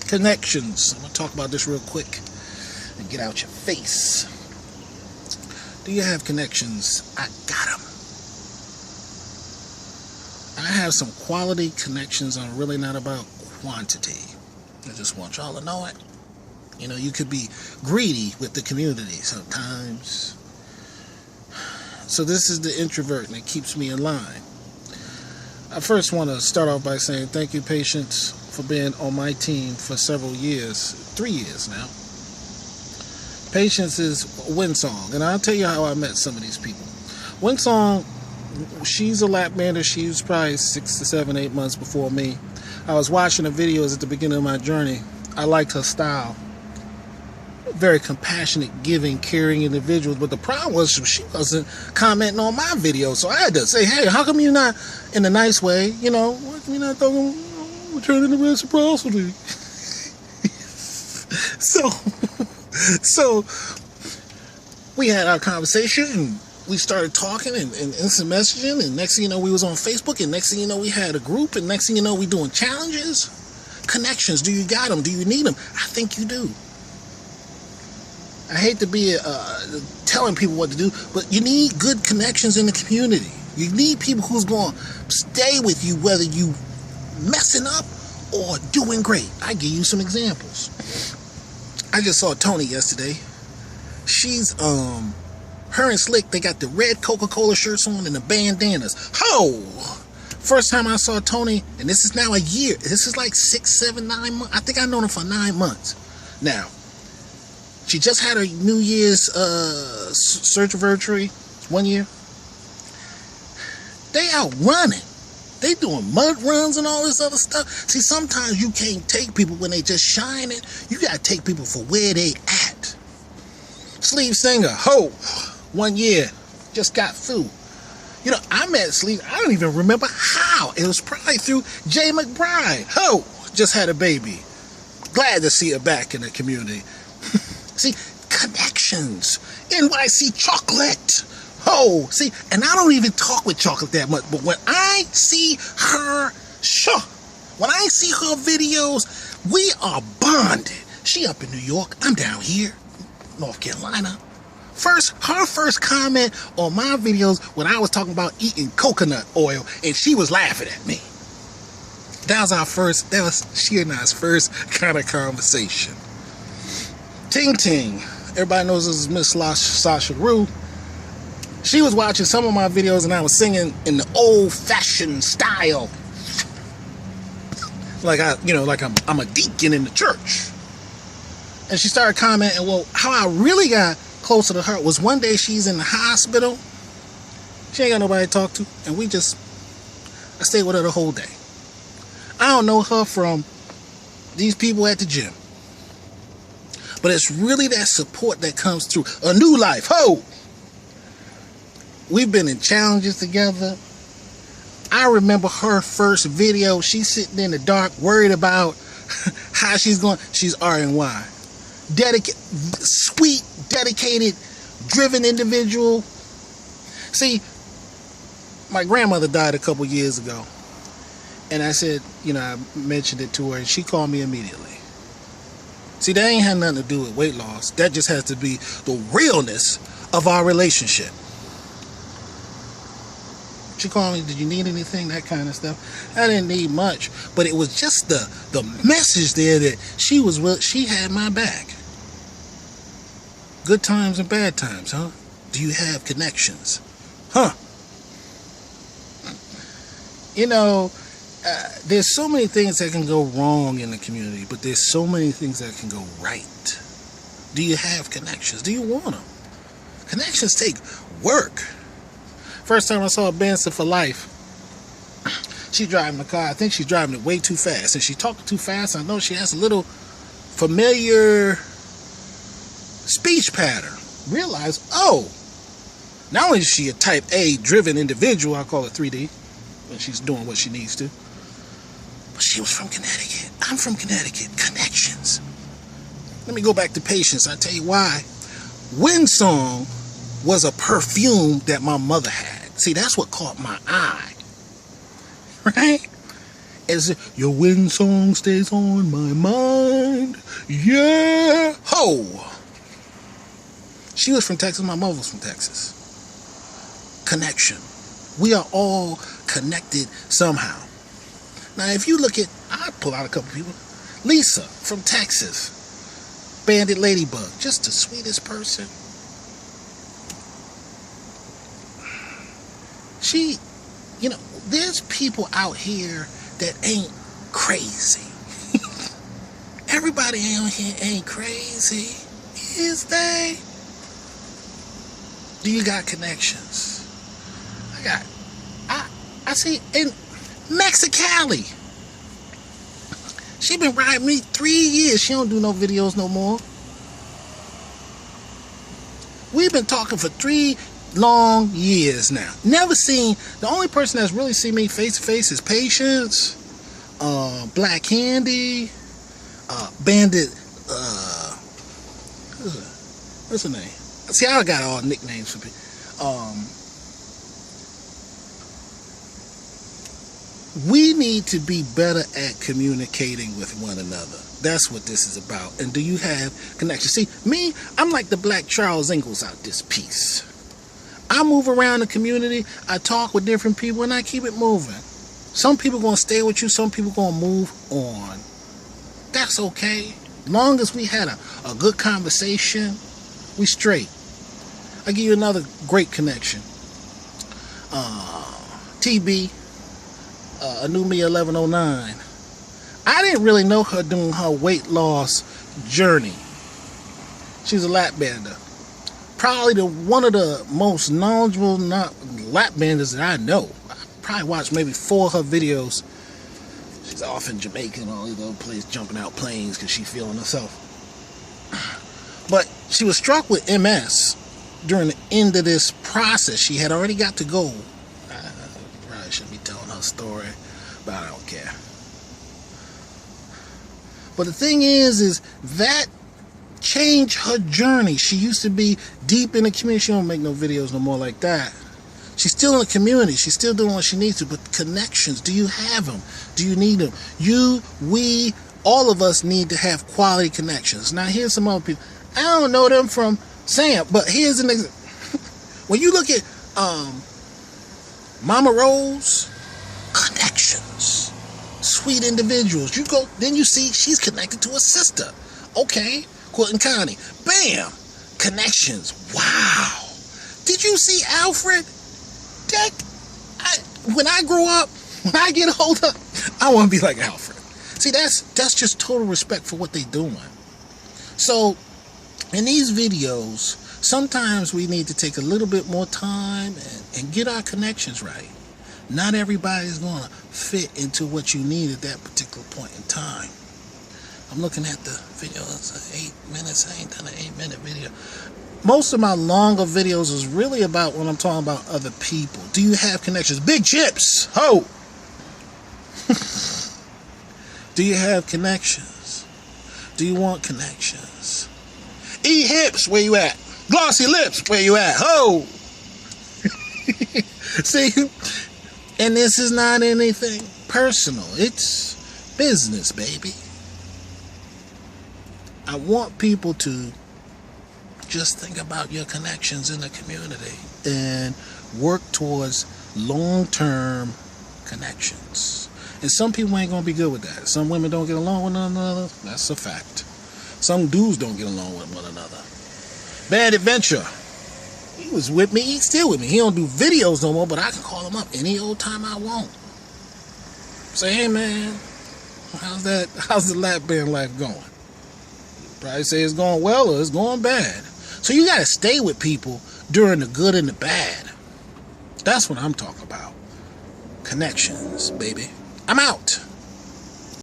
Connectionz. I'm going to talk about this real quick and get out your face. Do you have connections? I got them. I have some quality connections. I'm really not about quantity. I just want y'all to know it. You know, you could be greedy with the community sometimes. So this is the introvert, and it keeps me in line. I first want to start off by saying thank you, Patience, for being on my team for several years, 3 years now. Patience is Windsong, and I'll tell you how I met some of these people. Windsong, she's a lap bander. She was probably 6 to 7, 8 months before me. I was watching the videos at the beginning of my journey. I liked her style. Very compassionate, giving, caring individual. But the problem was she wasn't commenting on my videos. So I had to say, hey, how come you're not in a nice way? You know, why come you're not talking, returning the reciprocity? So we had our conversation, and we started talking and instant messaging, and next thing you know, we was on Facebook, and next thing you know, we had a group, and next thing you know, we doing challenges. Connections, do you got them? Do you need them? I think you do. I hate to be telling people what to do, but you need good connections in the community. You need people who's going to stay with you, whether you messing up or doing great. I give you some examples. I just saw Tony yesterday. She's her and Slick, they got the red Coca-Cola shirts on and the bandanas. Ho! First time I saw Tony, and this is now a year. This is like 6, 7, 9 months. I think I've known her for 9 months. Now, she just had her New Year's surgery 1 year. They out running. They doing mud runs and all this other stuff. See, sometimes you can't take people when they just shining. You got to take people for where they at. Sleeve Singer, ho, 1 year, just got through. You know, I met Sleeve, I don't even remember how. It was probably through Jay McBride. Ho, just had a baby. Glad to see her back in the community. See, Connectionz, NYC Chocolate. Oh, see, and I don't even talk with Chocolate that much, but when I see her when I see her videos, we are bonded. She up in New York, I'm down here, North Carolina. Her first comment on my videos when I was talking about eating coconut oil, and she was laughing at me. That was she and I's first kind of conversation. Ting Ting, everybody knows this is Miss Sasha Rue. She was watching some of my videos, and I was singing in the old-fashioned style, like I'm a deacon in the church. And she started commenting. Well, how I really got closer to her was one day she's in the hospital. She ain't got nobody to talk to, and I stayed with her the whole day. I don't know her from these people at the gym. But it's really that support that comes through. A new life. Ho! We've been in challenges together. I remember her first video. She's sitting in the dark, worried about how she's going. She's RNY. Sweet, dedicated, driven individual. See, my grandmother died a couple years ago. And I said, I mentioned it to her, and she called me immediately. See, that ain't had nothing to do with weight loss. That just has to be the realness of our relationship. She called me, did you need anything? That kind of stuff. I didn't need much, but it was just the message there that she had my back. Good times and bad times, huh? Do you have connections? Huh? There's so many things that can go wrong in the community, but there's so many things that can go right. Do you have connections? Do you want them? Connections take work. First time I saw a Benson for life, she driving the car. I think she's driving it way too fast, and she talking too fast. I know she has a little familiar speech pattern. Realize, not only is she a type A driven individual, I call it 3D, when she's doing what she needs to, but she was from Connecticut. I'm from Connecticut. Connectionz. Let me go back to Patience. I'll tell you why. Windsong was a perfume that my mother had. See, that's what caught my eye. Right? As if your wind song stays on my mind. Yeah. Ho! She was from Texas. My mother was from Texas. Connection. We are all connected somehow. Now, if you look at, I pull out a couple people. Lisa from Texas. Bandit Ladybug. Just the sweetest person. She, you know, there's people out here that ain't crazy. Everybody out here ain't crazy. Is they? Do you got connections? I see in Mexicali. She been riding me 3 years. She don't do no videos no more. We've been talking for 3 long years now. Never seen, the only person that's really seen me face to face is Patience, Black Candy, Bandit, what's her name? See, I got all nicknames for people. We need to be better at communicating with one another. That's what this is about. And do you have connection? See, me, I'm like the Black Charles Ingalls out this piece. I move around the community, I talk with different people, and I keep it moving. Some people gonna stay with you, some people gonna move on. That's okay. Long as we had a good conversation, we straight. I'll give you another great connection. TB, a new me 1109. I didn't really know her doing her weight loss journey. She's a lap bander. Probably one of the most knowledgeable lap banders that I know. I probably watched maybe 4 of her videos. She's off in Jamaica and all these other places, jumping out planes because she's feeling herself. But she was struck with MS during the end of this process. She had already got to go. I probably shouldn't be telling her story, but I don't care. But the thing is that changed her journey. She used to be deep in the community. She don't make no videos no more like that. She's still in the community. She's still doing what she needs to. But connections, do you have them? Do you need them? We, all of us need to have quality connections. Now, here's some other people. I don't know them from Sam, but here's an example. When you look at Mama Rose, connections, sweet individuals. You go, then you see she's connected to a sister. Okay, Quentin Connie. Bam! Connections. Wow. Did you see Alfred? When I grow up, when I get older, I want to be like Alfred. See, that's just total respect for what they're doing. So, in these videos, sometimes we need to take a little bit more time and get our connections right. Not everybody's going to fit into what you need at that particular point in time. I'm looking at the video. It's 8 minutes. I ain't done an 8-minute video. Most of my longer videos is really about when I'm talking about other people. Do you have connections? Big Chips! Ho! Do you have connections? Do you want connections? E-Hips, where you at? Glossy Lips, where you at? Ho! See? And this is not anything personal. It's business, baby. I want people to just think about your connections in the community and work towards long-term connections. And some people ain't gonna be good with that. Some women don't get along with one another. That's a fact. Some dudes don't get along with one another. Bad Adventure. He was with me. He's still with me. He don't do videos no more, but I can call him up any old time I want. Say, hey man, how's the lap band life going? Probably say it's going well or it's going bad. So you got to stay with people during the good and the bad. That's what I'm talking about. Connections, baby. I'm out.